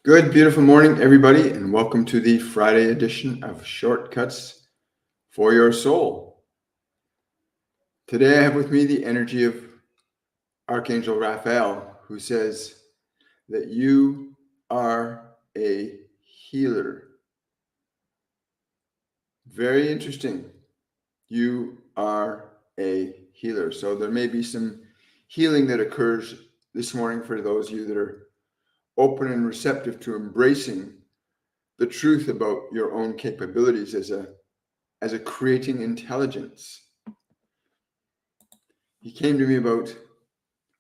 Good, beautiful morning, everybody, and welcome to the Friday edition of Shortcuts for Your Soul. Today I have with me the energy of Archangel Raphael, who says that you are a healer. Very interesting. You are a healer. So there may be some healing that occurs this morning for those of you that are open and receptive to embracing the truth about your own capabilities as a creating intelligence. He came to me about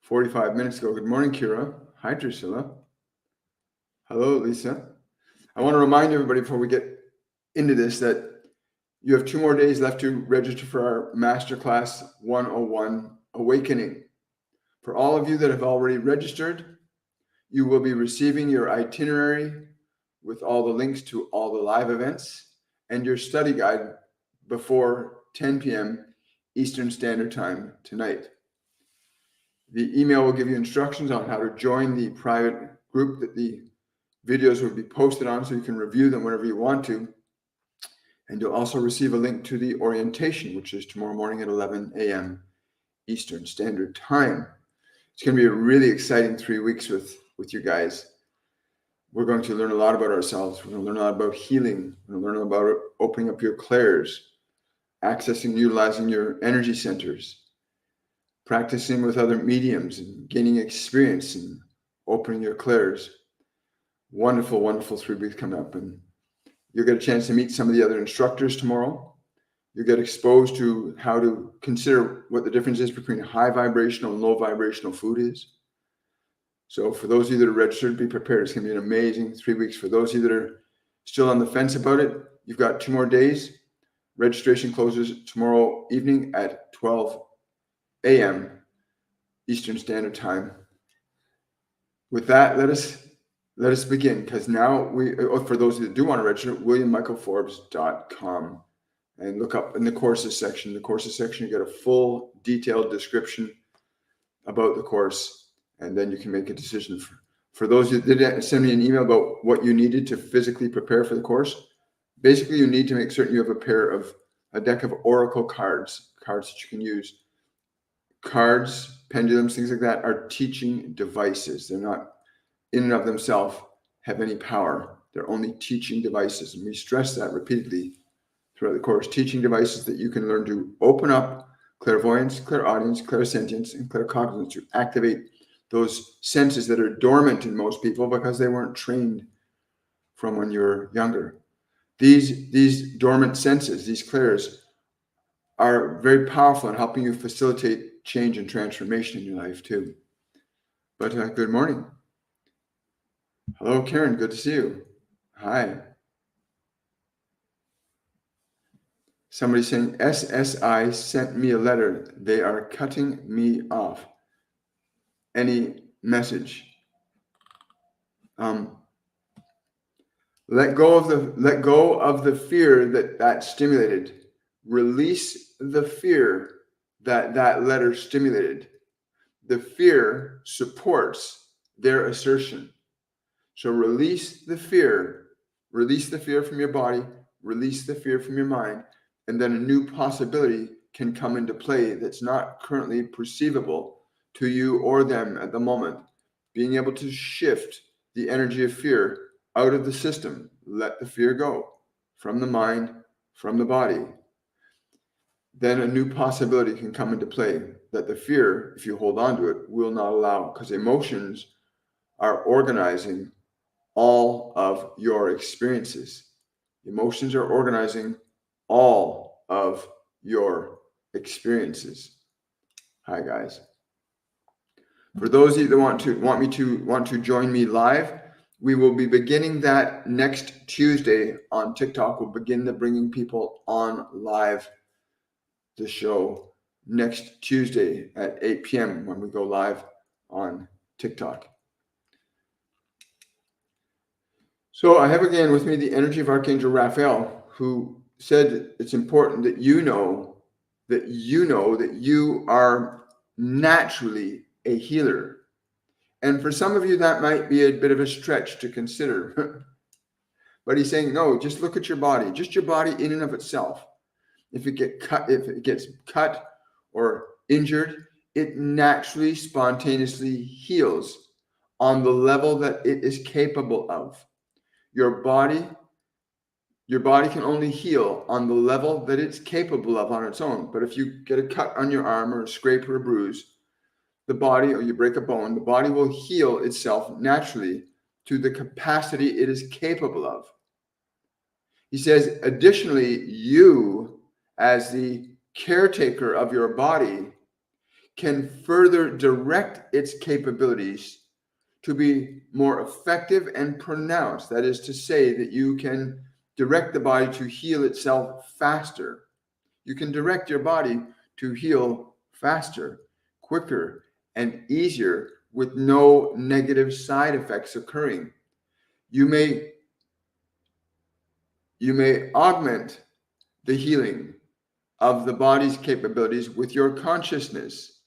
45 minutes ago. Good morning, Kira. Hi, Drusilla. Hello, Lisa. I want to remind everybody before we get into this that you have 2 more days left to register for our Masterclass 101 Awakening. For all of you that have already registered, you will be receiving your itinerary with all the links to all the live events and your study guide before 10 p.m. Eastern Standard Time tonight. The email will give you instructions on how to join the private group that the videos will be posted on, so you can review them whenever you want to. And you'll also receive a link to the orientation, which is tomorrow morning at 11 a.m. Eastern Standard Time. It's going to be a really exciting 3 weeks with you guys. We're going to learn a lot about ourselves. We're going to learn a lot about healing. We're going to learn about opening up your clairs, accessing and utilizing your energy centers, practicing with other mediums and gaining experience and opening your clairs. Wonderful, wonderful 3 weeks coming up. And you'll get a chance to meet some of the other instructors tomorrow. You'll get exposed to how to consider what the difference is between high vibrational and low vibrational food is. So for those of you that are registered, be prepared. It's going to be an amazing 3 weeks. For those of you that are still on the fence about it, you've got 2 more days. Registration closes tomorrow evening at 12 a.m. Eastern Standard Time. With that, let us begin, because now for those that do want to register, WilliamMichaelForbes.com, and look up in the courses section. The courses section, you get a full detailed description about the course, and then you can make a decision. For those that did send me an email about what you needed to physically prepare for the course, basically you need to make certain you have a deck of oracle cards that you can use. Cards, pendulums, things like that are teaching devices. They're not in and of themselves have any power. They're only teaching devices. And we stress that repeatedly throughout the course. Teaching devices that you can learn to open up clairvoyance, clairaudience, clairsentience, and claircognizance, to activate those senses that are dormant in most people because they weren't trained from when you were younger. These dormant senses, these clairs, are very powerful in helping you facilitate change and transformation in your life too. But good morning. Hello, Karen. Good to see you. Hi. Somebody saying SSI sent me a letter. They are cutting me off. Any message? Let go of the fear that stimulated. Release the fear that letter stimulated. The fear supports their assertion. So release the fear from your body, release the fear from your mind, and then a new possibility can come into play that's not currently perceivable to you or them at the moment. Being able to shift the energy of fear out of the system, let the fear go from the mind, from the body. Then a new possibility can come into play that the fear, if you hold on to it, will not allow, because emotions are organizing all of your experiences. Emotions are organizing all of your experiences. Hi, guys. For those of you that want to join me live, we will be beginning that next Tuesday on TikTok. We'll begin the bringing people on live the show next Tuesday at 8 p.m. when we go live on TikTok. So I have again with me the energy of Archangel Raphael, who said it's important that you know that you are naturally a healer. And for some of you, that might be a bit of a stretch to consider. But he's saying, no, just look at your body, just your body in and of itself. If it gets cut or injured, it naturally, spontaneously heals on the level that it is capable of. Your body can only heal on the level that it's capable of on its own. But if you get a cut on your arm or a scrape or a bruise, the body, or you break a bone, the body will heal itself naturally to the capacity it is capable of. He says, additionally, you, as the caretaker of your body, can further direct its capabilities to be more effective and pronounced. That is to say that you can direct the body to heal itself faster. You can direct your body to heal faster, quicker, and easier with no negative side effects occurring. You may augment the healing of the body's capabilities with your consciousness.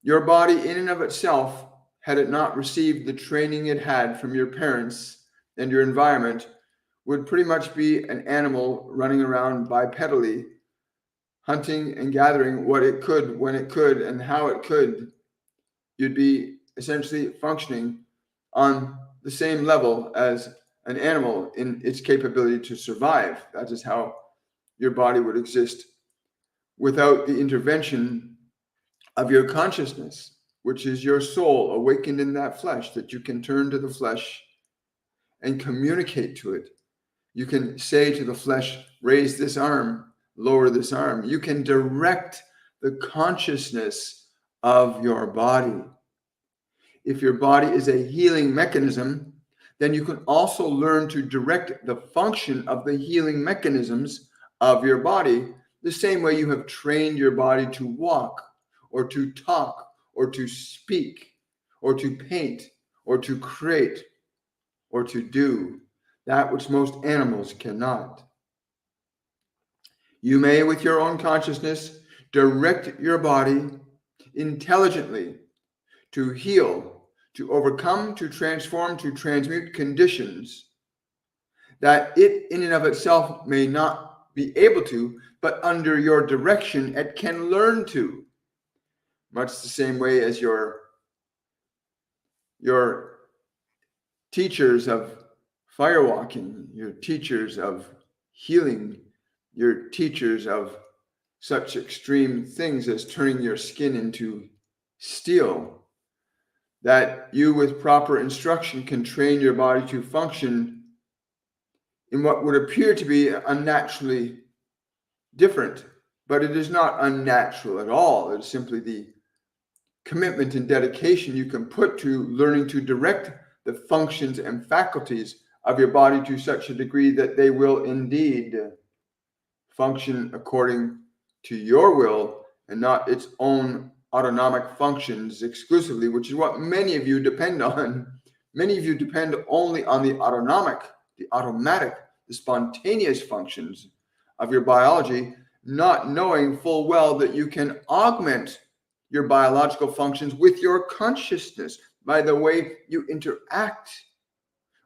Your body in and of itself, had it not received the training it had from your parents and your environment, would pretty much be an animal running around bipedally, hunting and gathering what it could, when it could, and how it could. You'd be essentially functioning on the same level as an animal in its capability to survive. That is how your body would exist without the intervention of your consciousness, which is your soul awakened in that flesh, that you can turn to the flesh and communicate to it. You can say to the flesh, raise this arm, lower this arm. You can direct the consciousness of your body. If your body is a healing mechanism, then you can also learn to direct the function of the healing mechanisms of your body the same way you have trained your body to walk or to talk or to speak or to paint or to create or to do that which most animals cannot. You may, with your own consciousness, direct your body intelligently to heal, to overcome, to transform, to transmute conditions that it in and of itself may not be able to, but under your direction it can learn to. Much the same way as your teachers of firewalking, your teachers of healing, your teachers of such extreme things as turning your skin into steel, that you with proper instruction can train your body to function in what would appear to be unnaturally different, but it is not unnatural at all. It's simply the commitment and dedication you can put to learning to direct the functions and faculties of your body to such a degree that they will indeed function according to your will and not its own autonomic functions exclusively, which is what many of you depend on. Many of you depend only on the autonomic, the automatic, the spontaneous functions of your biology, not knowing full well that you can augment your biological functions with your consciousness by the way you interact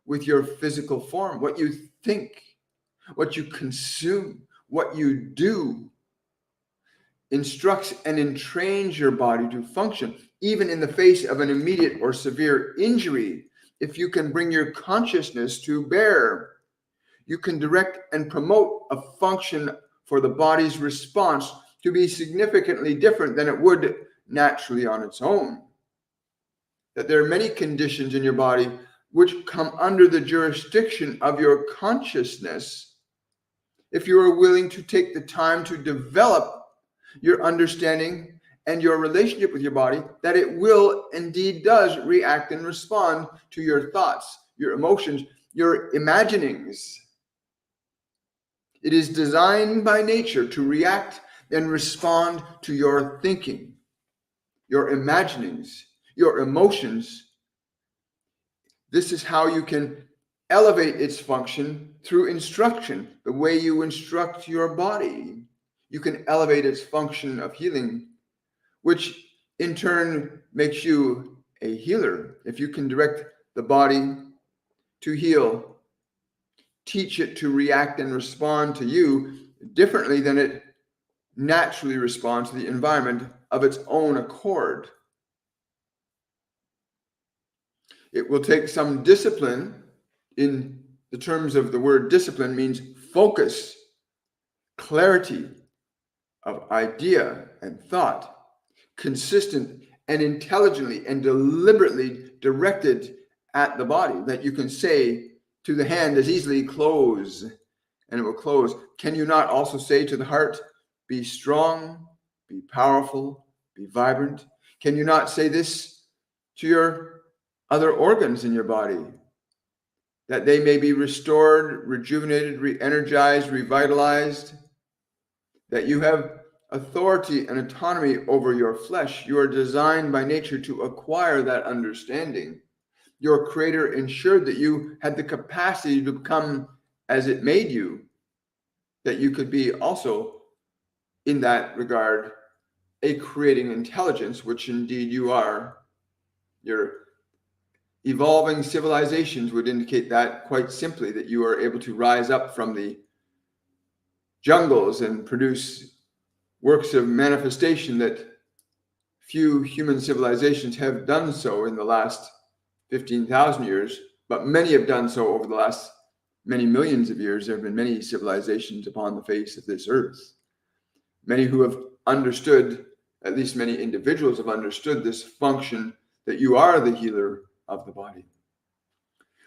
with your physical form, what you think, what you consume, what you do, instructs and entrains your body to function, even in the face of an immediate or severe injury. If you can bring your consciousness to bear, you can direct and promote a function for the body's response to be significantly different than it would naturally on its own. That there are many conditions in your body which come under the jurisdiction of your consciousness if you are willing to take the time to develop your understanding and your relationship with your body, that it will indeed does react and respond to your thoughts, your emotions, your imaginings. It is designed by nature to react and respond to your thinking, your imaginings, your emotions. This is how you can elevate its function through instruction, the way you instruct your body. You can elevate its function of healing, which in turn makes you a healer. If you can direct the body to heal, teach it to react and respond to you differently than it naturally responds to the environment of its own accord. It will take some discipline. In the terms of the word discipline, means focus, clarity of idea and thought, consistent and intelligently and deliberately directed at the body, that you can say to the hand as easily, close, and it will close. Can you not also say to the heart, be strong, be powerful, be vibrant? Can you not say this to your other organs in your body, that they may be restored, rejuvenated, re-energized, revitalized, that you have authority and autonomy over your flesh? You are designed by nature to acquire that understanding. Your Creator ensured that you had the capacity to become as it made you, that you could be also, in that regard, a creating intelligence, which indeed you are. Your evolving civilizations would indicate that quite simply, that you are able to rise up from the jungles and produce works of manifestation that few human civilizations have done so in the last 15,000 years, but many have done so over the last many millions of years. There have been many civilizations upon the face of this earth, many who have understood, at least many individuals have understood this function, that you are the healer of the body.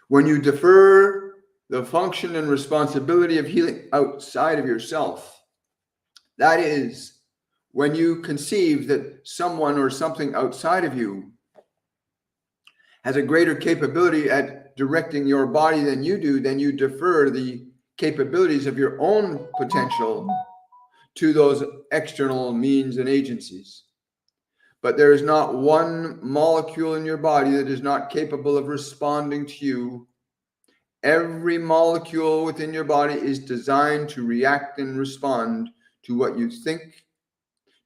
When you defer the function and responsibility of healing outside of yourself, that is, when you conceive that someone or something outside of you has a greater capability at directing your body than you do, then you defer the capabilities of your own potential to those external means and agencies. But there is not one molecule in your body that is not capable of responding to you. Every molecule within your body is designed to react and respond to what you think,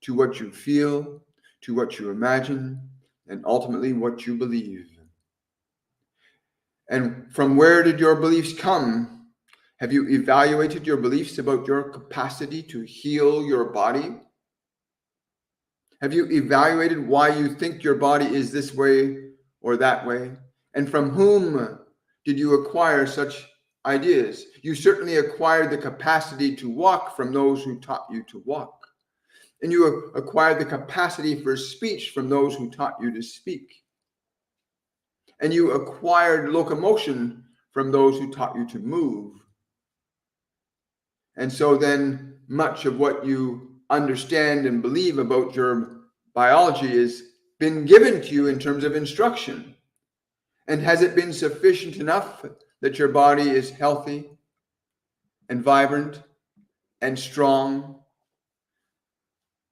to what you feel, to what you imagine, and ultimately what you believe. And from where did your beliefs come? Have you evaluated your beliefs about your capacity to heal your body? Have you evaluated why you think your body is this way or that way? And from whom did you acquire such ideas? You certainly acquired the capacity to walk from those who taught you to walk. And you acquired the capacity for speech from those who taught you to speak. And you acquired locomotion from those who taught you to move. And so then much of what you understand and believe about your biology has been given to you in terms of instruction. And has it been sufficient enough that your body is healthy and vibrant and strong,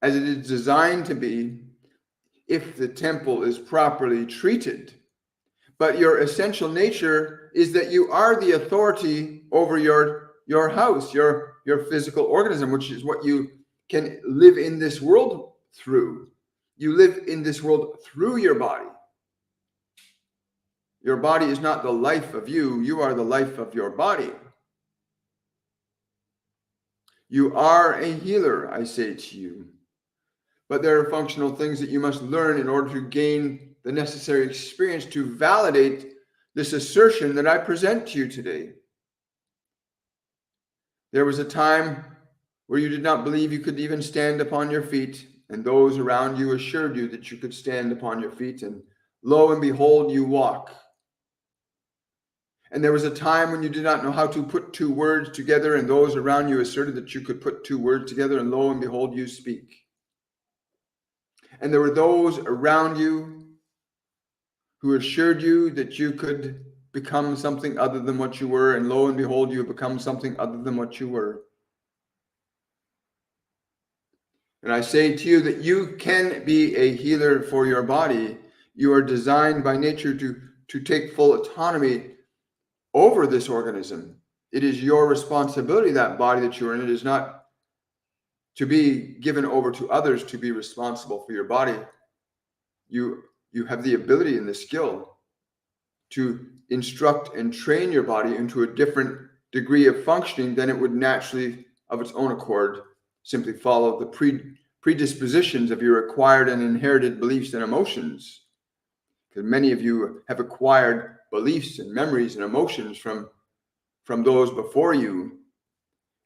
as it is designed to be, if the temple is properly treated? But your essential nature is that you are the authority over your house, your physical organism, which is what you can live in this world through. You live in this world through your body. Your body is not the life of you. You are the life of your body. You are a healer, I say to you. But there are functional things that you must learn in order to gain the necessary experience to validate this assertion that I present to you today. There was a time where you did not believe you could even stand upon your feet, and those around you assured you that you could stand upon your feet, and lo and behold, you walk. And there was a time when you did not know how to put two words together, and those around you asserted that you could put two words together, and lo and behold, you speak. And there were those around you who assured you that you could become something other than what you were, and lo and behold, you have become something other than what you were. And I say to you that you can be a healer for your body. You are designed by nature to take full autonomy over this organism. It is your responsibility, that body that you're in. It is not to be given over to others to be responsible for your body. You you have the ability and the skill to instruct and train your body into a different degree of functioning than it would naturally, of its own accord, simply follow the predispositions of your acquired and inherited beliefs and emotions. Because many of you have acquired beliefs and memories and emotions from those before you,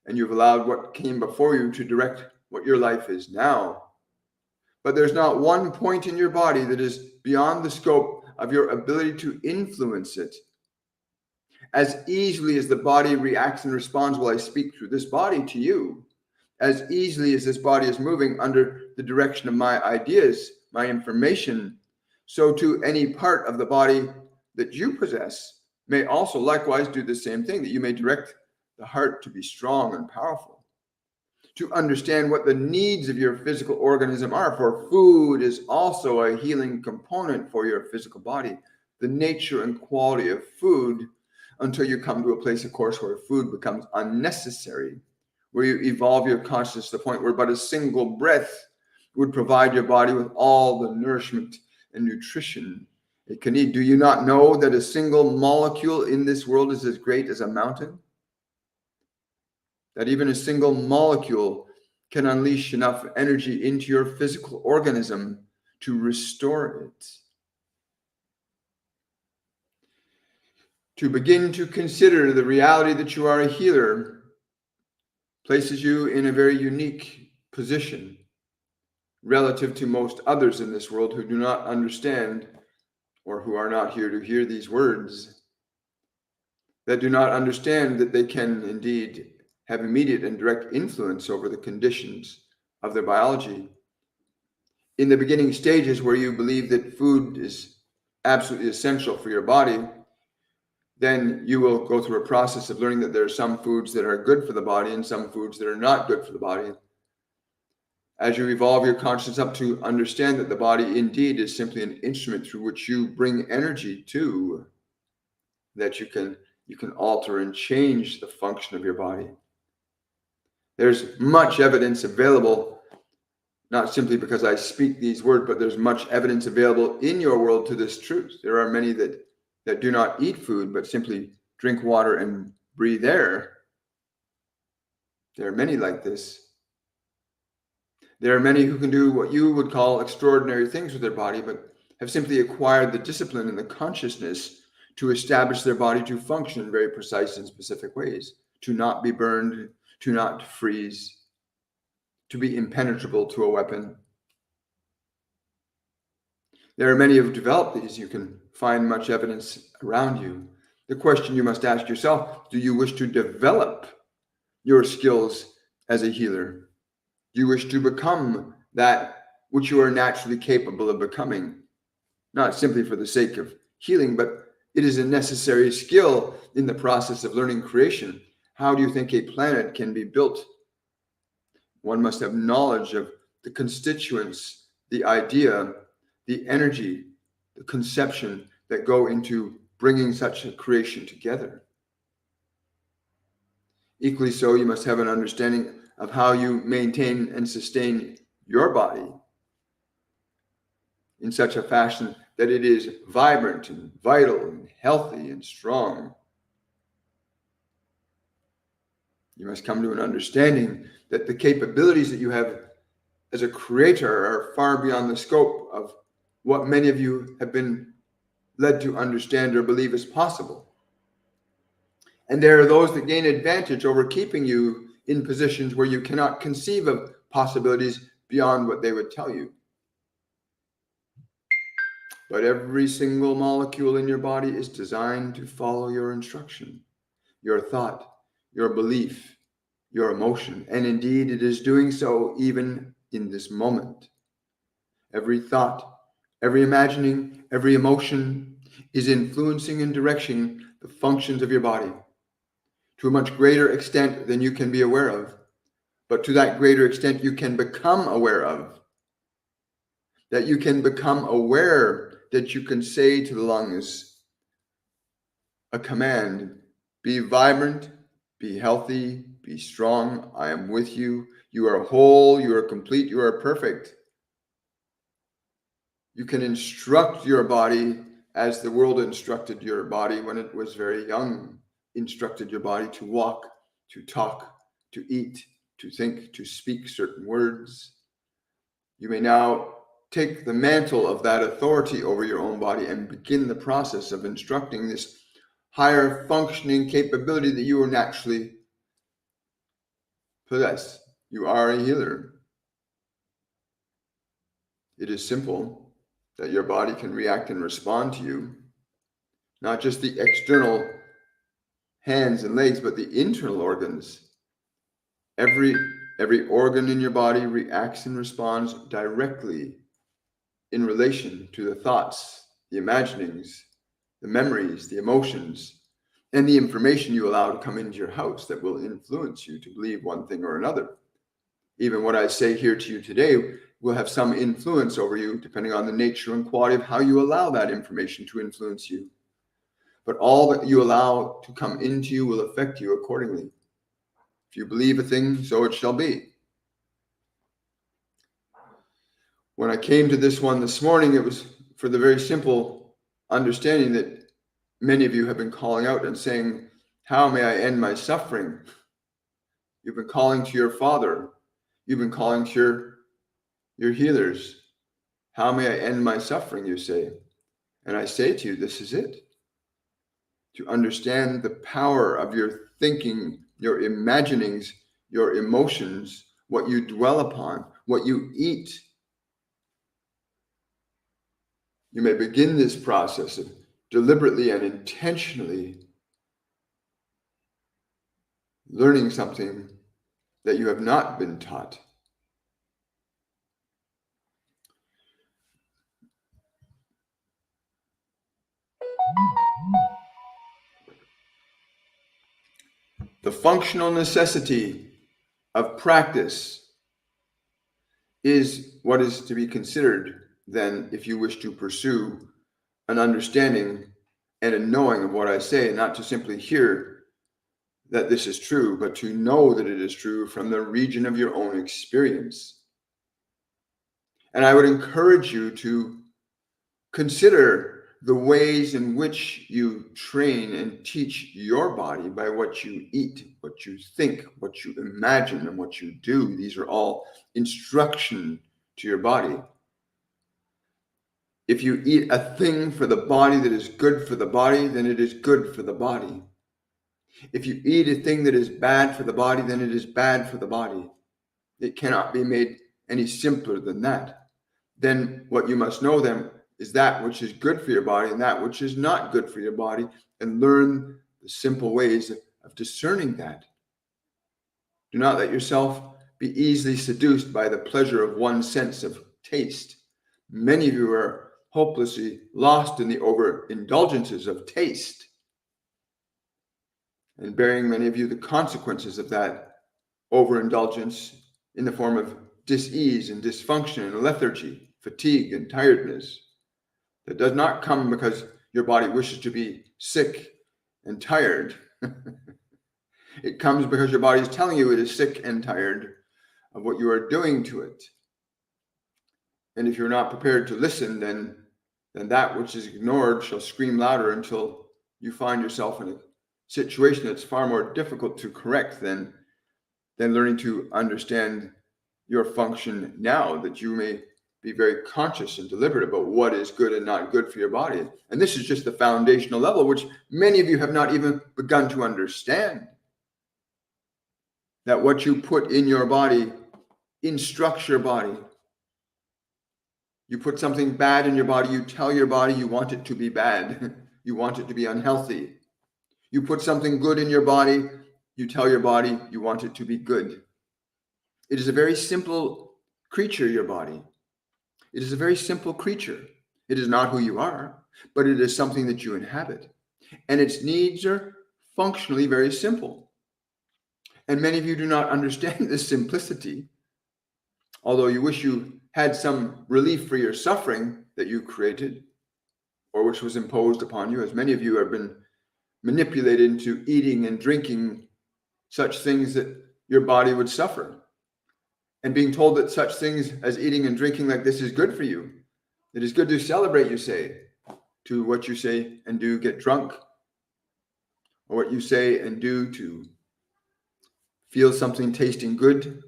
and you've allowed what came before you to direct what your life is now. But there's not one point in your body that is beyond the scope of your ability to influence it. As easily as the body reacts and responds while I speak through this body to you, as easily as this body is moving under the direction of my ideas, my information, so too any part of the body that you possess may also likewise do the same thing, that you may direct the heart to be strong and powerful, to understand what the needs of your physical organism are, for food is also a healing component for your physical body. The nature and quality of food, until you come to a place, of course, where food becomes unnecessary, where you evolve your consciousness to the point where but a single breath would provide your body with all the nourishment and nutrition it can need. Do you not know that a single molecule in this world is as great as a mountain? That even a single molecule can unleash enough energy into your physical organism to restore it. To begin to consider the reality that you are a healer places you in a very unique position relative to most others in this world who do not understand, or who are not here to hear these words, that do not understand that they can indeed have immediate and direct influence over the conditions of their biology. In the beginning stages, where you believe that food is absolutely essential for your body, then you will go through a process of learning that there are some foods that are good for the body and some foods that are not good for the body. As you evolve your consciousness up to understand that the body indeed is simply an instrument through which you bring energy to, that you can alter and change the function of your body. There's much evidence available, not simply because I speak these words, but there's much evidence available in your world to this truth. There are many that do not eat food, but simply drink water and breathe air. There are many like this. There are many who can do what you would call extraordinary things with their body, but have simply acquired the discipline and the consciousness to establish their body to function in very precise and specific ways, to not be burned, to not freeze, to be impenetrable to a weapon. There are many who have developed these. You can find much evidence around you. The question you must ask yourself, do you wish to develop your skills as a healer? Do you wish to become that which you are naturally capable of becoming? Not simply for the sake of healing, but it is a necessary skill in the process of learning creation. How do you think a planet can be built? One must have knowledge of the constituents, the idea, the energy, the conception that go into bringing such a creation together. Equally so, you must have an understanding of how you maintain and sustain your body in such a fashion that it is vibrant and vital and healthy and strong. You must come to an understanding that the capabilities that you have as a creator are far beyond the scope of what many of you have been led to understand or believe is possible. And there are those that gain advantage over keeping you in positions where you cannot conceive of possibilities beyond what they would tell you. But every single molecule in your body is designed to follow your instruction, your thought, your belief, your emotion. And indeed, it is doing so even in this moment. Every thought, every imagining, every emotion is influencing and directing the functions of your body to a much greater extent than you can be aware of. But to that greater extent, you can become aware of. That you can become aware, that you can say to the lungs a command: be vibrant, be healthy, be strong. I am with you. You are whole, you are complete, you are perfect. You can instruct your body as the world instructed your body when it was very young, instructed your body to walk, to talk, to eat, to think, to speak certain words. You may now take the mantle of that authority over your own body and begin the process of instructing this higher functioning capability that you are naturally possess. You are a healer. It is simple that your body can react and respond to you, not just the external hands and legs, but the internal organs. Every organ in your body reacts and responds directly in relation to the thoughts, the imaginings, the memories, the emotions, and the information you allow to come into your house that will influence you to believe one thing or another. Even what I say here to you today will have some influence over you, depending on the nature and quality of how you allow that information to influence you. But all that you allow to come into you will affect you accordingly. If you believe a thing, so it shall be. When I came to this one this morning, it was for the very simple understanding that many of you have been calling out and saying, how may I end my suffering? You've been calling to your Father. You've been calling to your healers. How may I end my suffering, you say? And I say to you, this is it. To understand the power of your thinking, your imaginings, your emotions, what you dwell upon, what you eat. You may begin this process of deliberately and intentionally learning something that you have not been taught. The functional necessity of practice is what is to be considered then if you wish to pursue an understanding and a knowing of what I say, not to simply hear that this is true, but to know that it is true from the region of your own experience. And I would encourage you to consider the ways in which you train and teach your body by what you eat, what you think, what you imagine, and what you do. These are all instruction to your body. If you eat a thing for the body that is good for the body, then it is good for the body. If you eat a thing that is bad for the body, then it is bad for the body. It cannot be made any simpler than that. Then what you must know then is that which is good for your body and that which is not good for your body, and learn the simple ways of discerning that. Do not let yourself be easily seduced by the pleasure of one sense of taste. Many of you are hopelessly lost in the overindulgences of taste, and bearing many of you the consequences of that overindulgence in the form of dis-ease and dysfunction and lethargy, fatigue and tiredness. That does not come because your body wishes to be sick and tired. It comes because your body is telling you it is sick and tired of what you are doing to it. And if you're not prepared to listen, then that which is ignored shall scream louder until you find yourself in a situation that's far more difficult to correct than learning to understand your function now, that you may be very conscious and deliberate about what is good and not good for your body. And this is just the foundational level, which many of you have not even begun to understand. That what you put in your body instructs your body. You put something bad in your body, you tell your body you want it to be bad. You want it to be unhealthy. You put something good in your body, you tell your body you want it to be good. It is a very simple creature, your body. It is a very simple creature. It is not who you are, but it is something that you inhabit. And its needs are functionally very simple. And many of you do not understand this simplicity, although you wish you had some relief for your suffering that you created, or which was imposed upon you, as many of you have been manipulated into eating and drinking such things that your body would suffer. And being told that such things as eating and drinking like this is good for you. It is good to celebrate, you say, to what you say and do get drunk, or what you say and do to feel something tasting good.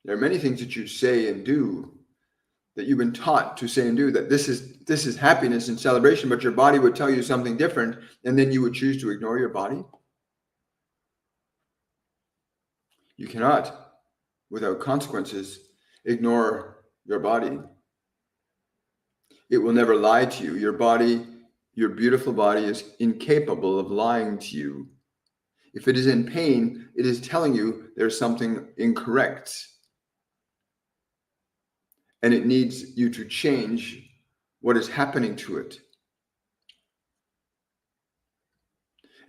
There are many things that you say and do that you've been taught to say and do, that this is happiness and celebration, but your body would tell you something different, and then you would choose to ignore your body. You cannot, without consequences, ignore your body. It will never lie to you. Your body, your beautiful body, is incapable of lying to you. If it is in pain, it is telling you there's something incorrect, and it needs you to change what is happening to it.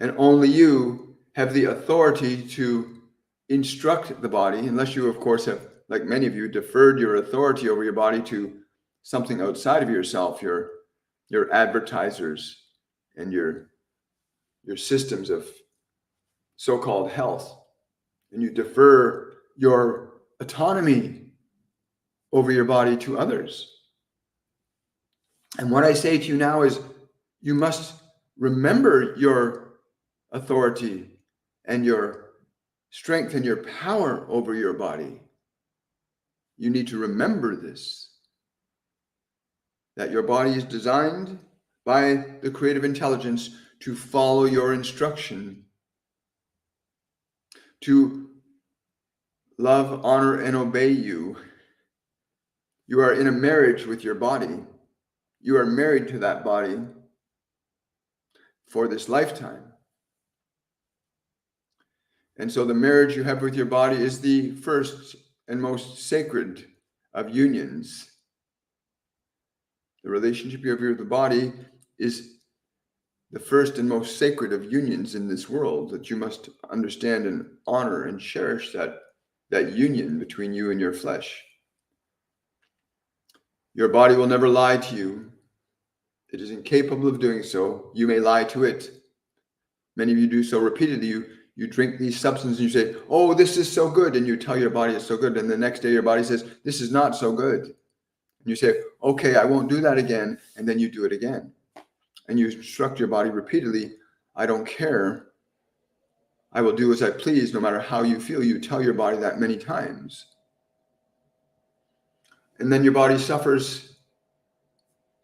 And only you have the authority to instruct the body, unless you, of course, have, like many of you, deferred your authority over your body to something outside of yourself, your advertisers and your systems of so-called health, and you defer your autonomy over your body to others. And what I say to you now is, you must remember your authority and your strength and your power over your body. You need to remember this, that your body is designed by the creative intelligence to follow your instruction, to love, honor, and obey you. You are in a marriage with your body. You are married to that body for this lifetime. And so the marriage you have with your body is the first and most sacred of unions. The relationship you have with the body is the first and most sacred of unions in this world, that you must understand and honor and cherish that union between you and your flesh. Your body will never lie to you. It is incapable of doing so. You may lie to it. Many of you do so repeatedly. You drink these substances and you say, oh, this is so good. And you tell your body it's so good. And the next day your body says, this is not so good. And you say, okay, I won't do that again. And then you do it again. And you instruct your body repeatedly, I don't care. I will do as I please, no matter how you feel. You tell your body that many times. And then your body suffers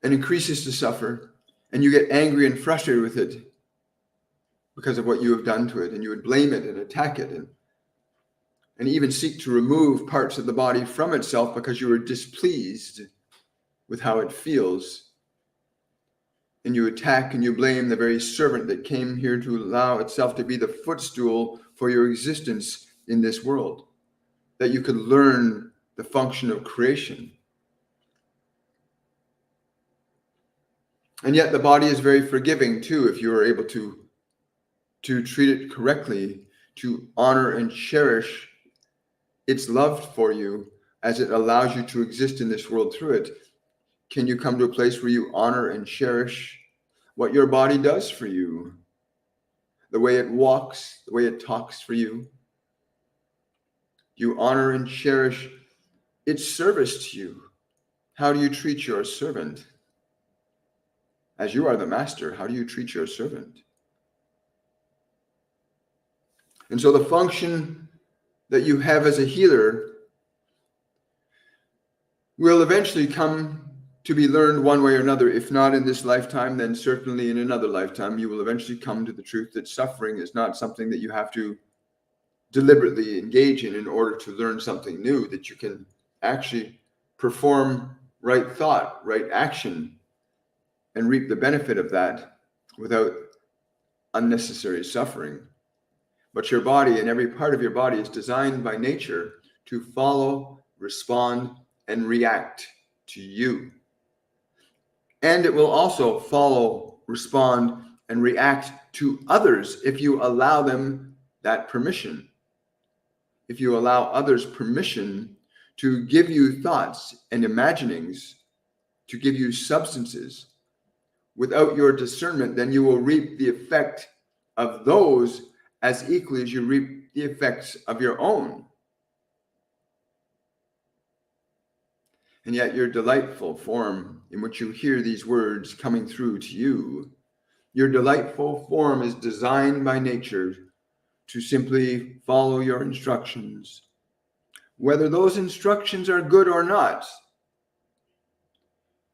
and increases to suffer. And you get angry and frustrated with it because of what you have done to it. And you would blame it and attack it and even seek to remove parts of the body from itself because you are displeased with how it feels. And you attack and you blame the very servant that came here to allow itself to be the footstool for your existence in this world, that you could learn the function of creation. And yet the body is very forgiving too, if you are able to treat it correctly, to honor and cherish its love for you as it allows you to exist in this world through it. Can you come to a place where you honor and cherish what your body does for you? The way it walks, the way it talks for you. You honor and cherish its service to you. How do you treat your servant? As you are the master, how do you treat your servant? And so the function that you have as a healer will eventually come to be learned one way or another. If not in this lifetime, then certainly in another lifetime, you will eventually come to the truth that suffering is not something that you have to deliberately engage in order to learn something new, that you can actually perform right thought, right action, and reap the benefit of that without unnecessary suffering. But your body and every part of your body is designed by nature to follow, respond, and react to you. And it will also follow, respond, and react to others if you allow them that permission. If you allow others permission to give you thoughts and imaginings, to give you substances, without your discernment, then you will reap the effect of those as equally as you reap the effects of your own. And yet your delightful form in which you hear these words coming through to you, your delightful form is designed by nature to simply follow your instructions. Whether those instructions are good or not,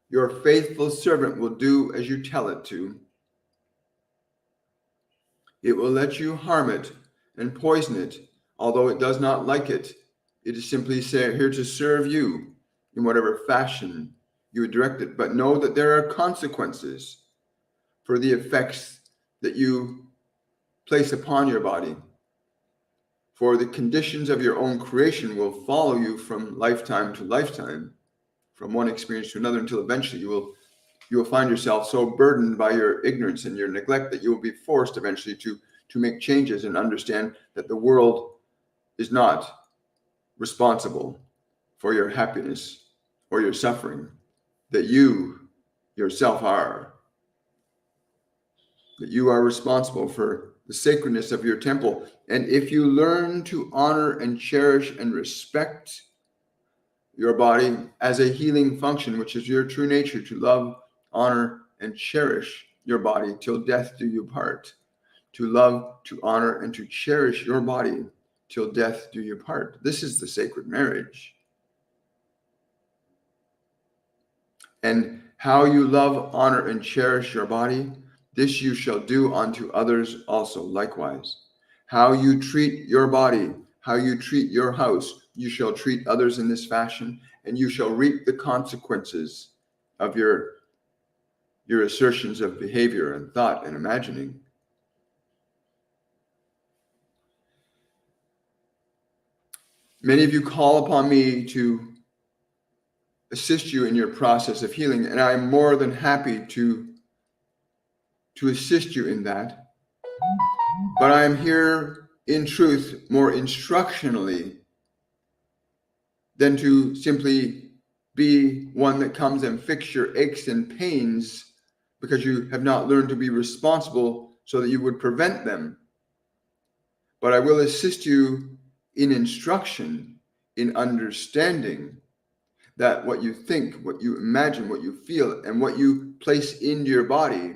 your faithful servant will do as you tell it to. It will let you harm it and poison it, although it does not like it. It is simply here to serve you in whatever fashion you would direct it. But know that there are consequences for the effects that you place upon your body. For the conditions of your own creation will follow you from lifetime to lifetime, from one experience to another, until eventually you will find yourself so burdened by your ignorance and your neglect that you will be forced eventually to make changes and understand that the world is not responsible for your happiness or your suffering, that you yourself are. That you are responsible for the sacredness of your temple. And if you learn to honor and cherish and respect your body as a healing function, which is your true nature, to love, honor, and cherish your body till death do you part, to love, to honor, and to cherish your body till death do you part. This is the sacred marriage. And how you love, honor, and cherish your body, this you shall do unto others also likewise. How you treat your body, how you treat your house, you shall treat others in this fashion, and you shall reap the consequences of your assertions of behavior and thought and imagining. Many of you call upon me to assist you in your process of healing, and I'm more than happy to assist you in that. But I'm here, in truth, more instructionally than to simply be one that comes and fix your aches and pains because you have not learned to be responsible so that you would prevent them. But I will assist you in instruction, in understanding that what you think, what you imagine, what you feel, and what you place into your body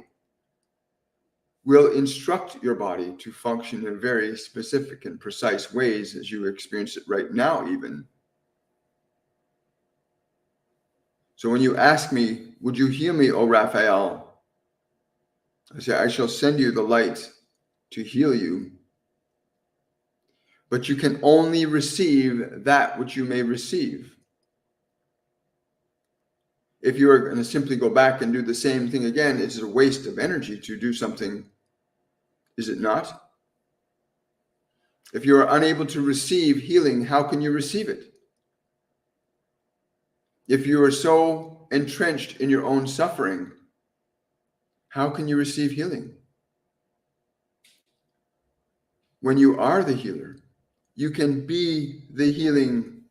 will instruct your body to function in very specific and precise ways as you experience it right now even. So when you ask me, would you heal me, O Raphael? I say, I shall send you the light to heal you. But you can only receive that which you may receive. If you are going to simply go back and do the same thing again, it's a waste of energy to do something, is it not? If you are unable to receive healing, how can you receive it? If you are so entrenched in your own suffering, how can you receive healing? When you are the healer, you can be the healing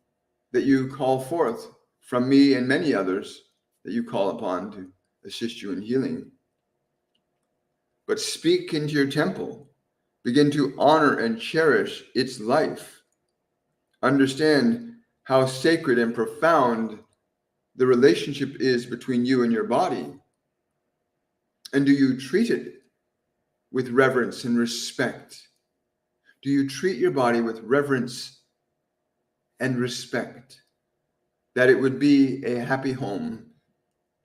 that you call forth from me and many others that you call upon to assist you in healing. But speak into your temple. Begin to honor and cherish its life. Understand how sacred and profound the relationship is between you and your body. And do you treat it with reverence and respect? Do you treat your body with reverence and respect, that it would be a happy home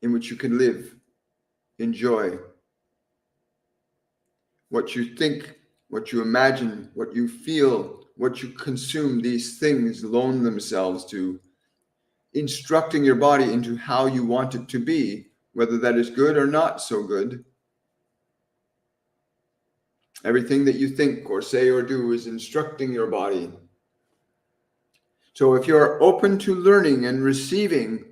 in which you can live, enjoy? What you think, what you imagine, what you feel, what you consume, these things loan themselves to instructing your body into how you want it to be, whether that is good or not so good. Everything that you think or say or do is instructing your body. So if you're open to learning and receiving,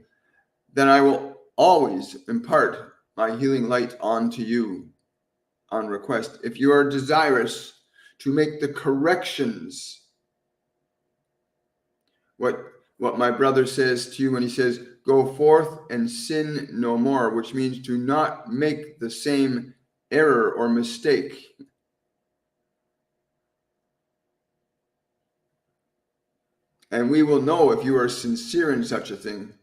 then I will always impart my healing light onto you on request. If you are desirous to make the corrections, what my brother says to you when he says, go forth and sin no more, which means to not make the same error or mistake. And we will know if you are sincere in such a thing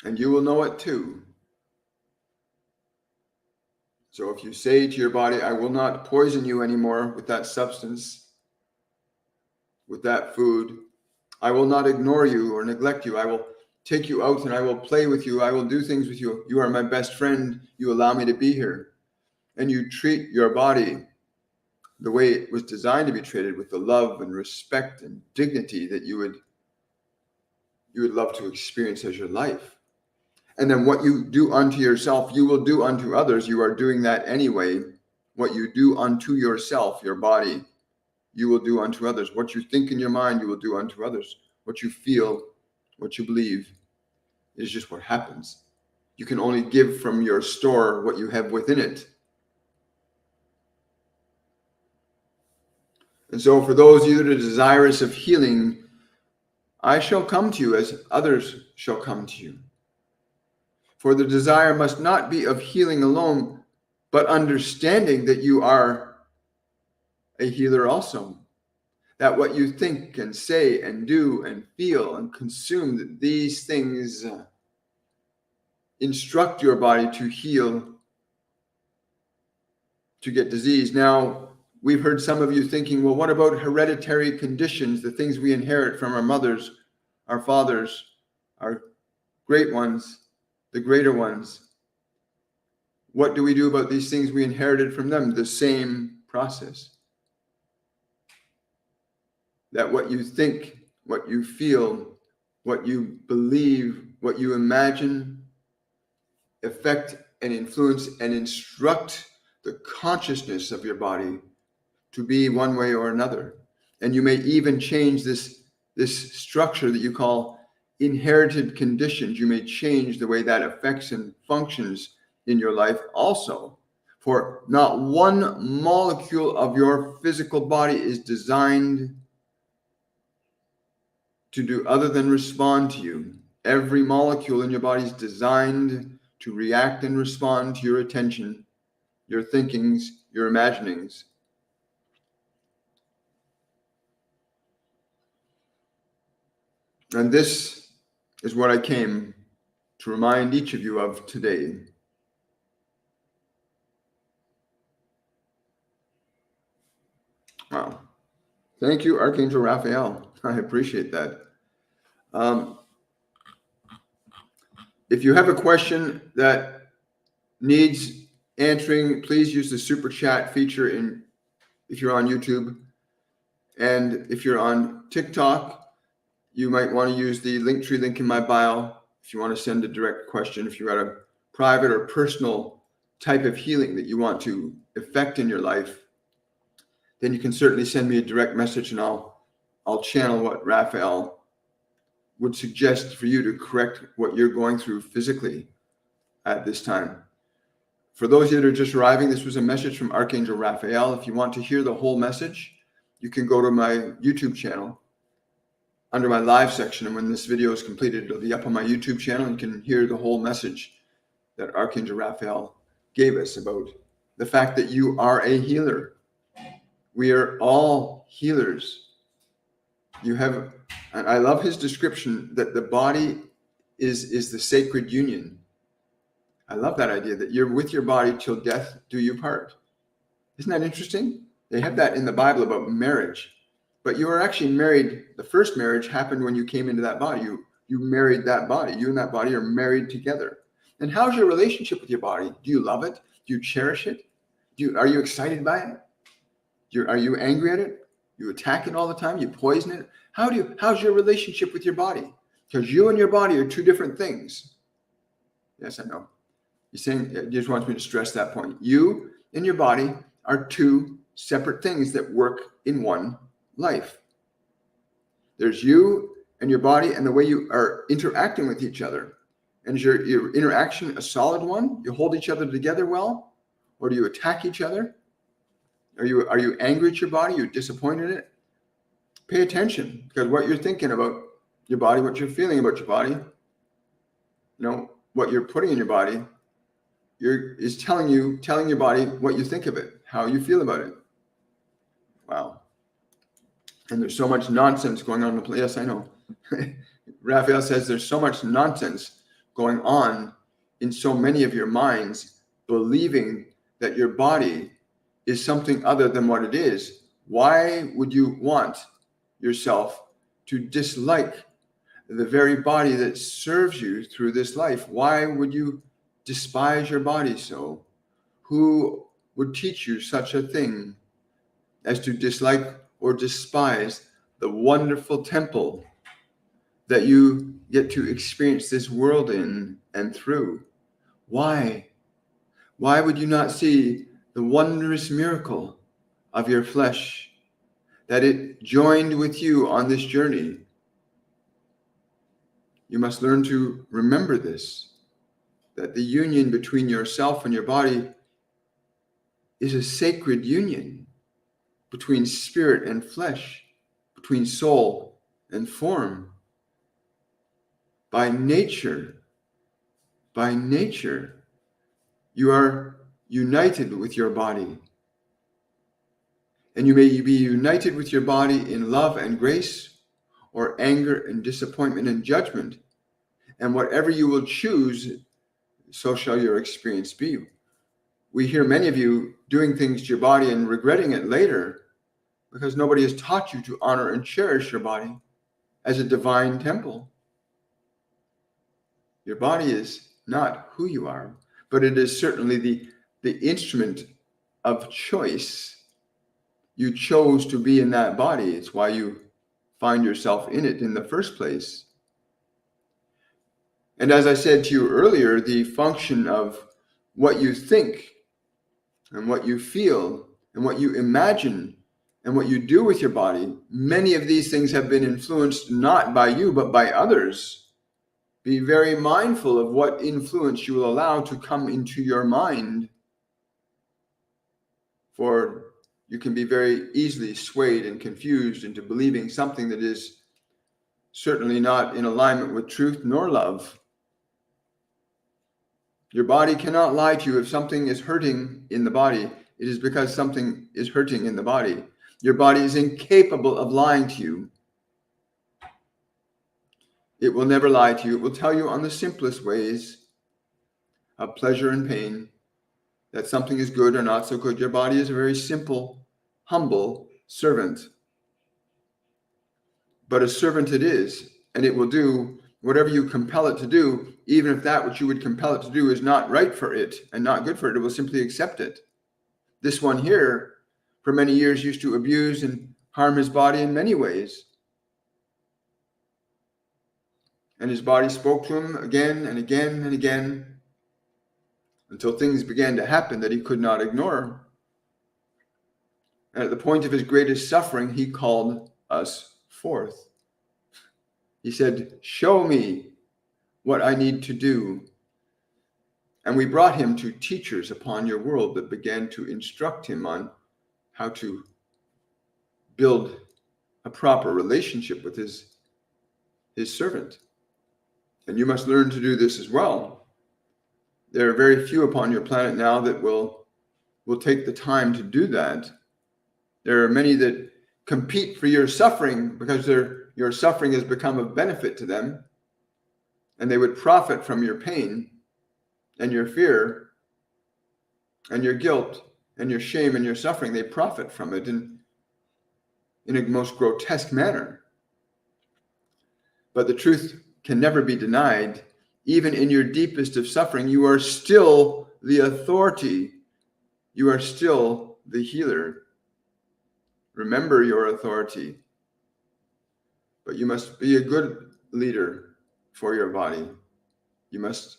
And you will know it too. So if you say to your body, I will not poison you anymore with that substance, with that food, I will not ignore you or neglect you. I will take you out and I will play with you. I will do things with you. You are my best friend. You allow me to be here. And you treat your body the way it was designed to be treated, with the love and respect and dignity that you would love to experience as your life. And then what you do unto yourself, you will do unto others. You are doing that anyway. What you do unto yourself, your body, you will do unto others. What you think in your mind, you will do unto others. What you feel, what you believe is just what happens. You can only give from your store what you have within it. And so for those of you that are desirous of healing, I shall come to you as others shall come to you. For the desire must not be of healing alone, but understanding that you are a healer also. That what you think and say and do and feel and consume, that these things instruct your body to heal, to get disease. Now, we've heard some of you thinking, well, what about hereditary conditions, the things we inherit from our mothers, our fathers, our great ones, the greater ones? What do we do about these things we inherited from them? The same process. That what you think, what you feel, what you believe, what you imagine, affect and influence and instruct the consciousness of your body to be one way or another. And you may even change this structure that you call inherited conditions. You may change the way that affects and functions in your life also. For not one molecule of your physical body is designed to do other than respond to you. Every molecule in your body is designed to react and respond to your attention, your thinkings, your imaginings. And this is what I came to remind each of you of today. Wow. Thank you, Archangel Raphael. I appreciate that. If you have a question that needs answering, please use the super chat feature if you're on YouTube. And if you're on TikTok, you might want to use the Linktree link in my bio if you want to send a direct question. If you've got a private or personal type of healing that you want to effect in your life, then you can certainly send me a direct message and I'll channel what Raphael would suggest for you to correct what you're going through physically at this time. For those of you that are just arriving, this was a message from Archangel Raphael. If you want to hear the whole message, you can go to my YouTube channel under my live section. And when this video is completed, it'll be up on my YouTube channel. You can hear the whole message that Archangel Raphael gave us about the fact that you are a healer. We are all healers. You have, and I love his description that the body is the sacred union. I love that idea that you're with your body till death do you part. Isn't that interesting? They have that in the Bible about marriage. But you are actually married. The first marriage happened when you came into that body. You married that body. You and that body are married together. And how's your relationship with your body? Do you love it? Do you cherish it? Are you excited by it? Are you angry at it? You attack it all the time? You poison it? How's your relationship with your body? Because you and your body are two different things. Yes, I know. You're saying, you just want me to stress that point. You and your body are two separate things that work in one life. There's you and your body and the way you are interacting with each other. And is your interaction a solid one? You hold each other together well? Or do you attack each other? Are you angry at your body? You're disappointed in it? Pay attention, because what you're thinking about your body, what you're feeling about your body, what you're putting in your body, is telling your body what you think of it, how you feel about it. Wow. And there's so much nonsense going on in the place. Yes, I know. Raphael says there's so much nonsense going on in so many of your minds, believing that your body is something other than what it is. Why would you want yourself to dislike the very body that serves you through this life? Why would you despise your body so? Who would teach you such a thing as to dislike or despise the wonderful temple that you get to experience this world in and through? Why? Why would you not see the wondrous miracle of your flesh, that it joined with you on this journey? You must learn to remember this, that the union between yourself and your body is a sacred union between spirit and flesh, between soul and form. By nature, you are united with your body. And you may be united with your body in love and grace, or anger and disappointment and judgment. And whatever you will choose, so shall your experience be. We hear many of you doing things to your body and regretting it later because nobody has taught you to honor and cherish your body as a divine temple. Your body is not who you are, but it is certainly the instrument of choice. You chose to be in that body. It's why you find yourself in it in the first place. And as I said to you earlier, the function of what you think and what you feel and what you imagine and what you do with your body, many of these things have been influenced not by you, but by others. Be very mindful of what influence you will allow to come into your mind, for you can be very easily swayed and confused into believing something that is certainly not in alignment with truth nor love. Your body cannot lie to you. If something is hurting in the body, it is because something is hurting in the body. Your body is incapable of lying to you. It will never lie to you. It will tell you on the simplest ways of pleasure and pain that something is good or not so good. Your body is a very simple, humble servant. But a servant it is, and it will do whatever you compel it to do, even if that which you would compel it to do is not right for it and not good for it. It will simply accept it. This one here, for many years, used to abuse and harm his body in many ways. And his body spoke to him again and again and again until things began to happen that he could not ignore. And at the point of his greatest suffering, he called us forth. He said, "Show me what I need to do." And we brought him to teachers upon your world that began to instruct him on how to build a proper relationship with his servant. And you must learn to do this as well. There are very few upon your planet now that will take the time to do that. There are many that compete for your suffering because your suffering has become of benefit to them, and they would profit from your pain and your fear and your guilt and your shame and your suffering. They profit from it in a most grotesque manner. But the truth can never be denied. Even in your deepest of suffering, you are still the authority. You are still the healer. Remember your authority. But you must be a good leader for your body. You must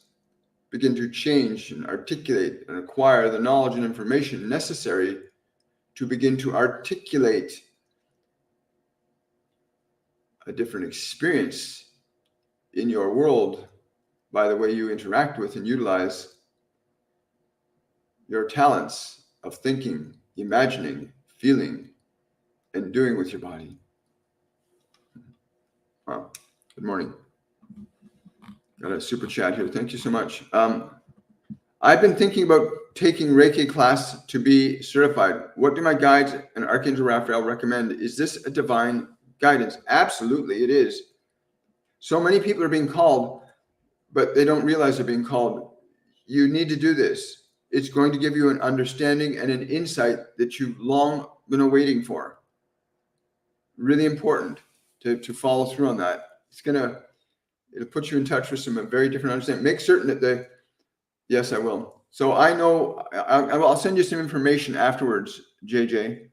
begin to change and articulate and acquire the knowledge and information necessary to begin to articulate a different experience in your world by the way you interact with and utilize your talents of thinking, imagining, feeling, and doing with your body. Wow. Good morning. Got a super chat here. Thank you so much. I've been thinking about taking Reiki class to be certified. What do my guides and Archangel Raphael recommend? Is this a divine guidance? Absolutely, it is. So many people are being called but they don't realize they're being called. You need to do this. It's going to give you an understanding and an insight that you've long been waiting for. Really important to follow through on that. It'll put you in touch with some very different understanding. Make certain that yes, I will. So I know I'll send you some information afterwards, JJ,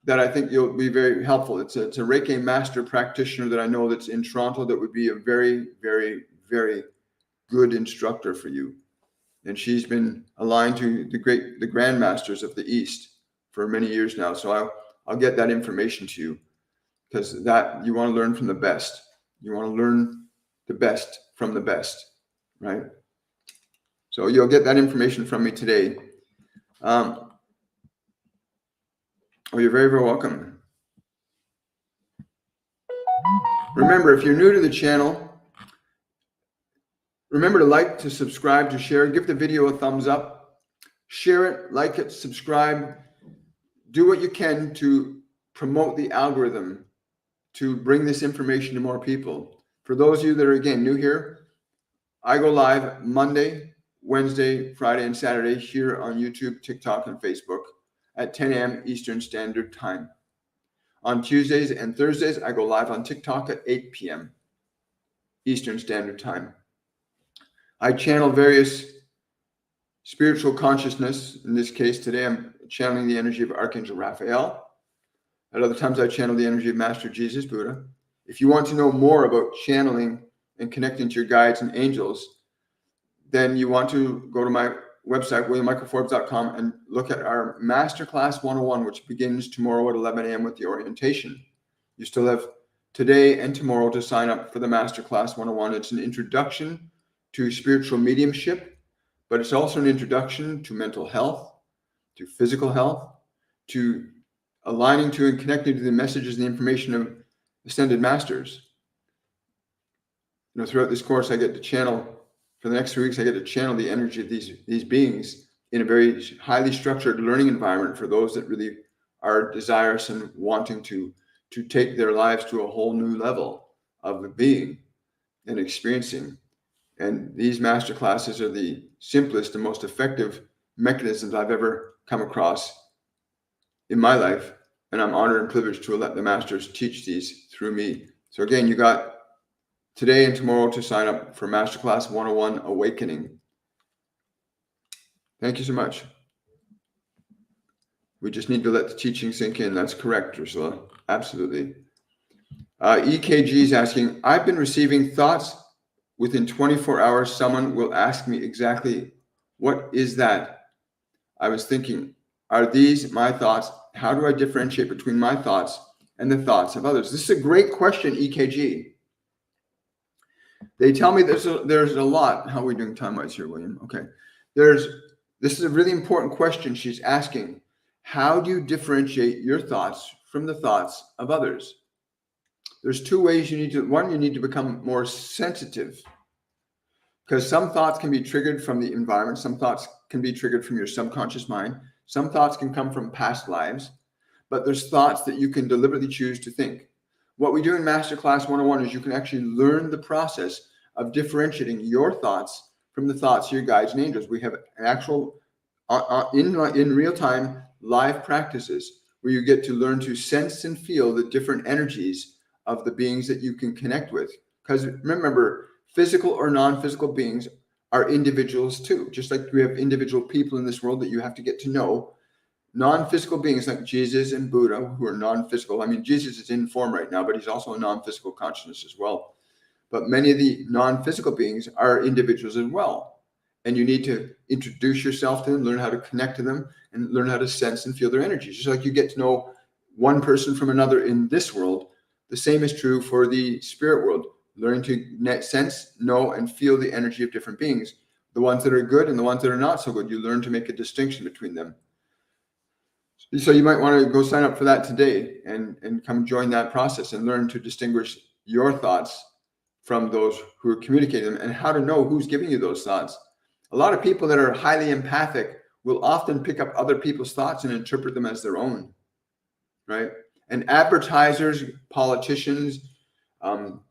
that I think you'll be very helpful. It's a Reiki master practitioner that I know that's in Toronto that would be a very, very, very good instructor for you. And she's been aligned to the grandmasters of the East for many years now. So I'll get that information to you, because that you want to learn from the best. You want to learn the best from the best, right? So you'll get that information from me today. Oh, you're very, very welcome. Remember, if you're new to the channel, remember to like, to subscribe, to share, give the video a thumbs up, share it, like it, subscribe, do what you can to promote the algorithm to bring this information to more people. For those of you that are, again, new here, I go live Monday, Wednesday, Friday, and Saturday here on YouTube, TikTok, and Facebook at 10 a.m. Eastern Standard Time. On Tuesdays and Thursdays, I go live on TikTok at 8 p.m. Eastern Standard Time. I channel various spiritual consciousness. In this case, today I'm channeling the energy of Archangel Raphael. At other times, I channel the energy of Master Jesus, Buddha. If you want to know more about channeling and connecting to your guides and angels, then you want to go to my website, williammichaelforbes.com, and look at our Masterclass 101, which begins tomorrow at 11 a.m. with the orientation. You still have today and tomorrow to sign up for the Masterclass 101. It's an introduction to spiritual mediumship, but it's also an introduction to mental health, to physical health, to aligning to and connecting to the messages and the information of ascended masters. Throughout this course, I get to channel, for the next 3 weeks, I get to channel the energy of these beings in a very highly structured learning environment for those that really are desirous and wanting to take their lives to a whole new level of being and experiencing. And these master classes are the simplest and most effective mechanisms I've ever come across in my life. And I'm honored and privileged to let the masters teach these through me. So again, you got today and tomorrow to sign up for Masterclass 101 Awakening. Thank you so much. We just need to let the teaching sink in. That's correct, Ursula. Absolutely. EKG is asking, I've been receiving thoughts. Within 24 hours, someone will ask me exactly, what is that? I was thinking, are these my thoughts? How do I differentiate between my thoughts and the thoughts of others? This is a great question, EKG. They tell me there's a lot. How are we doing time-wise here, William? Okay. This is a really important question she's asking. How do you differentiate your thoughts from the thoughts of others? There's two ways you need to become more sensitive, because some thoughts can be triggered from the environment. Some thoughts can be triggered from your subconscious mind. Some thoughts can come from past lives, but there's thoughts that you can deliberately choose to think. What we do in Masterclass 101 is you can actually learn the process of differentiating your thoughts from the thoughts of your guides and angels. We have actual, in real time, live practices where you get to learn to sense and feel the different energies of the beings that you can connect with. Because remember, physical or non-physical beings are individuals too. Just like we have individual people in this world that you have to get to know, non-physical beings like Jesus and Buddha, who are non-physical. I mean, Jesus is in form right now, but he's also a non-physical consciousness as well. But many of the non-physical beings are individuals as well. And you need to introduce yourself to them, learn how to connect to them, and learn how to sense and feel their energies. Just like you get to know one person from another in this world, the same is true for the spirit world. Learning to sense, know, and feel the energy of different beings. The ones that are good and the ones that are not so good, you learn to make a distinction between them. So you might want to go sign up for that today and come join that process and learn to distinguish your thoughts from those who are communicating them, and how to know who's giving you those thoughts. A lot of people that are highly empathic will often pick up other people's thoughts and interpret them as their own, right? And advertisers, politicians,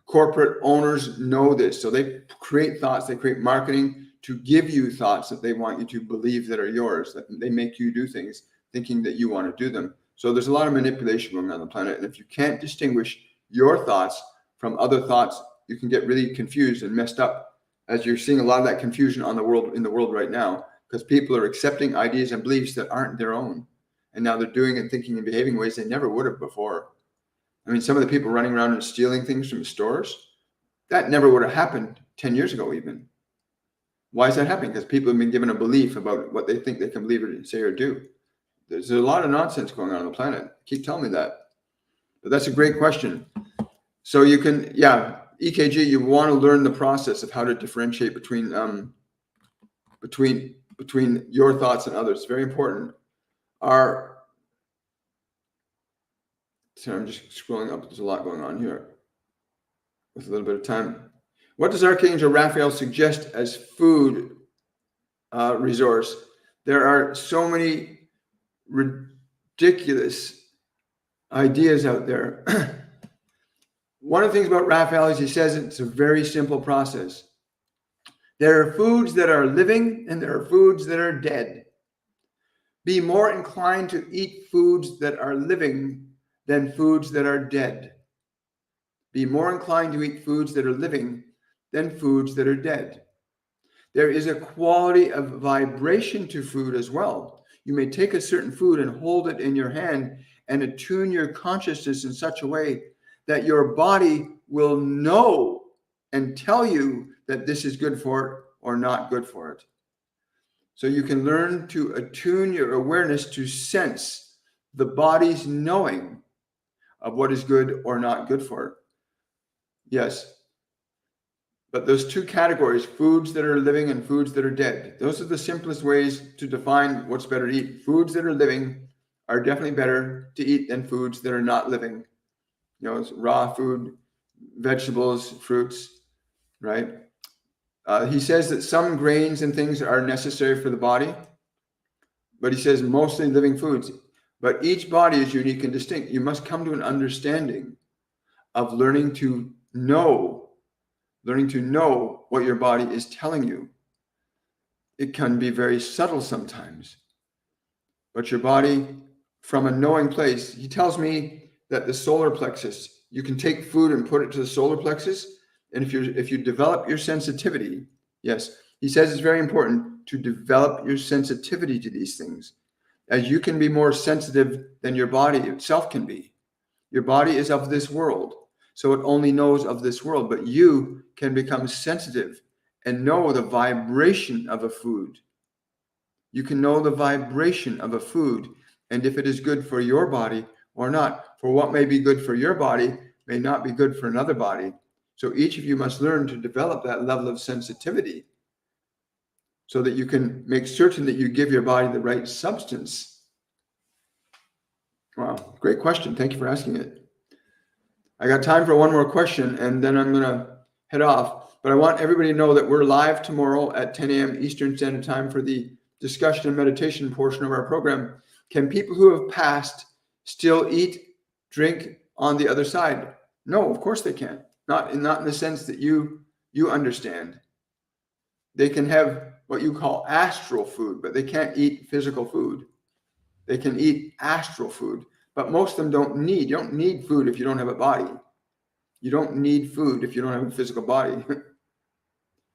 Corporate owners know this. So they create thoughts, they create marketing to give you thoughts that they want you to believe that are yours, that they make you do things thinking that you want to do them. So there's a lot of manipulation going on the planet. And if you can't distinguish your thoughts from other thoughts, you can get really confused and messed up, as you're seeing a lot of that confusion in the world right now, because people are accepting ideas and beliefs that aren't their own. And now they're doing and thinking and behaving ways they never would have before. I mean, some of the people running around and stealing things from stores, that never would have happened 10 years ago even. Why is that happening? Because people have been given a belief about what they think they can believe or say or do. There's a lot of nonsense going on the planet. Keep telling me that. But that's a great question. So you can, EKG, you want to learn the process of how to differentiate between your thoughts and others. It's very important. So I'm just scrolling up. There's a lot going on here with a little bit of time. What does Archangel Raphael suggest as food resource? There are so many ridiculous ideas out there. One of the things about Raphael is he says it's a very simple process. There are foods that are living and there are foods that are dead. Be more inclined to eat foods that are living than foods that are dead. Be more inclined to eat foods that are living than foods that are dead. There is a quality of vibration to food as well. You may take a certain food and hold it in your hand and attune your consciousness in such a way that your body will know and tell you that this is good for it or not good for it. So you can learn to attune your awareness to sense the body's knowing of what is good or not good for it. Yes. But those two categories, foods that are living and foods that are dead, those are the simplest ways to define what's better to eat. Foods that are living are definitely better to eat than foods that are not living. You know, it's raw food, vegetables, fruits, right? He says that some grains and things are necessary for the body, but he says mostly living foods. But each body is unique and distinct. You must come to an understanding of learning to know what your body is telling you. It can be very subtle sometimes, but your body, from a knowing place, he tells me that the solar plexus, you can take food and put it to the solar plexus, and if you develop your sensitivity, yes, he says it's very important to develop your sensitivity to these things, as you can be more sensitive than your body itself can be. Your body is of this world, so it only knows of this world, but you can become sensitive and know the vibration of a food. You can know the vibration of a food and if it is good for your body or not. For what may be good for your body may not be good for another body. So each of you must learn to develop that level of sensitivity so that you can make certain that you give your body the right substance. Wow, great question. Thank you for asking it. I got time for one more question and then I'm going to head off. But I want everybody to know that we're live tomorrow at 10 a.m. Eastern Standard Time for the discussion and meditation portion of our program. Can people who have passed still eat, drink on the other side? No, of course they can't. Not in the sense that you understand. They can have what you call astral food, but they can't eat physical food. They can eat astral food, but most of them you don't need food if you don't have a body. You don't need food if you don't have a physical body.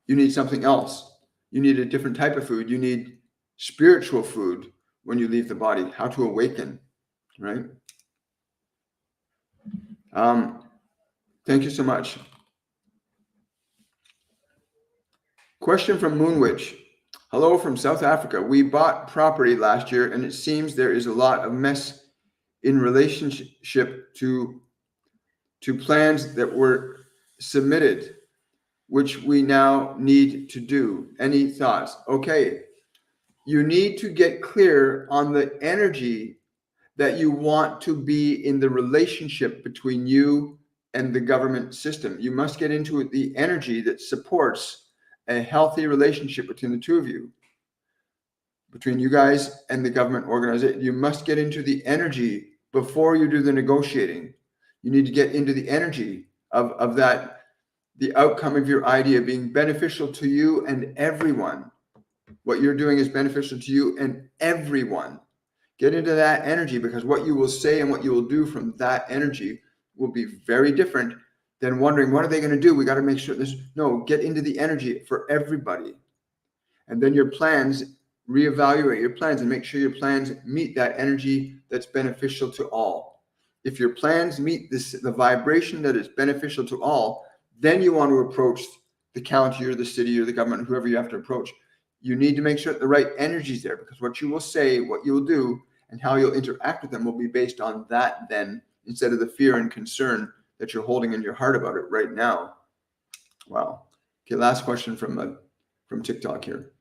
You need something else. You need a different type of food. You need spiritual food when you leave the body, how to awaken, right? Thank you so much. Question from Moonwitch. Hello from South Africa. We bought property last year and it seems there is a lot of mess in relationship to plans that were submitted, which we now need to do. Any thoughts? Okay. You need to get clear on the energy that you want to be in the relationship between you and the government system. You must get into the energy that supports a healthy relationship between the two of you, between you guys and the government organization. You must get into the energy before you do the negotiating. You need to get into the energy of that, the outcome of your idea being beneficial to you and everyone. What you're doing is beneficial to you and everyone. Get into that energy, because what you will say and what you will do from that energy will be very different than wondering, what are they going to do? We got to make sure this. No, get into the energy for everybody. And then your plans, reevaluate your plans and make sure your plans meet that energy that's beneficial to all. If your plans meet the vibration that is beneficial to all, then you want to approach the county or the city or the government, whoever you have to approach. You need to make sure that the right energy is there, because what you will say, what you will do, and how you'll interact with them will be based on that then, instead of the fear and concern that you're holding in your heart about it right now. Wow. Okay, last question from TikTok here.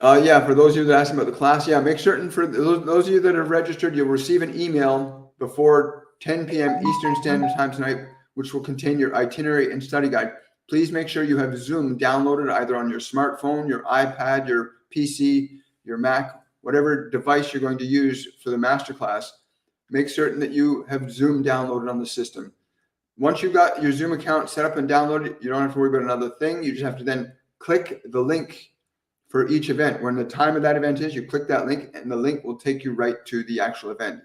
Yeah, for those of you that asked about the class, yeah, make certain for those of you that have registered, you'll receive an email before 10 p.m. Eastern Standard Time tonight, which will contain your itinerary and study guide. Please make sure you have Zoom downloaded either on your smartphone, your iPad, your PC, your Mac, whatever device you're going to use for the masterclass. Make certain that you have Zoom downloaded on the system. Once you've got your Zoom account set up and downloaded, you don't have to worry about another thing. You just have to then click the link for each event. When the time of that event is, you click that link and the link will take you right to the actual event.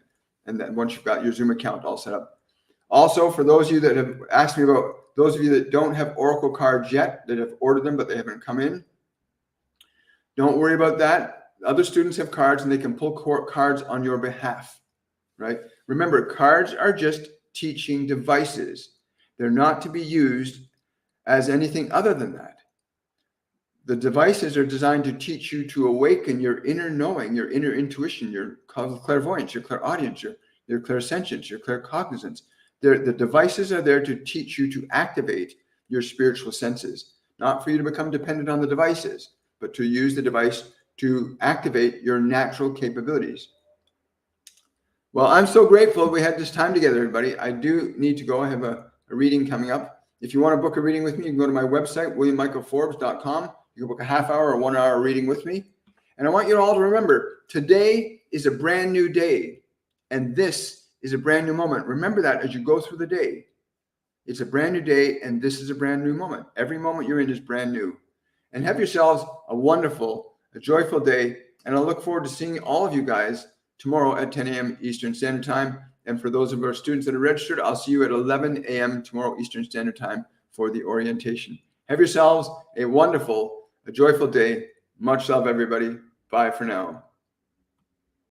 And then once you've got your Zoom account all set up. Also, for those of you that have asked me about, those of you that don't have Oracle cards yet, that have ordered them, but they haven't come in, don't worry about that. Other students have cards and they can pull cards on your behalf, right? Remember, cards are just teaching devices. They're not to be used as anything other than that. The devices are designed to teach you to awaken your inner knowing, your inner intuition, your clairvoyance, your clairaudience, your clairsentience, your claircognizance. The devices are there to teach you to activate your spiritual senses, not for you to become dependent on the devices, but to use the device to activate your natural capabilities. Well, I'm so grateful we had this time together, everybody. I do need to go. I have a reading coming up. If you want to book a reading with me, you can go to my website, williammichaelforbes.com. You can book a half-hour or 1 hour reading with me. And I want you all to remember, today is a brand new day, and this is a brand new moment. Remember that as you go through the day. It's a brand new day, and this is a brand new moment. Every moment you're in is brand new. And have yourselves a wonderful, a joyful day. And I look forward to seeing all of you guys tomorrow at 10 a.m. Eastern Standard Time. And for those of our students that are registered, I'll see you at 11 a.m. tomorrow Eastern Standard Time for the orientation. Have yourselves a wonderful, a joyful day. Much love, everybody. Bye for now.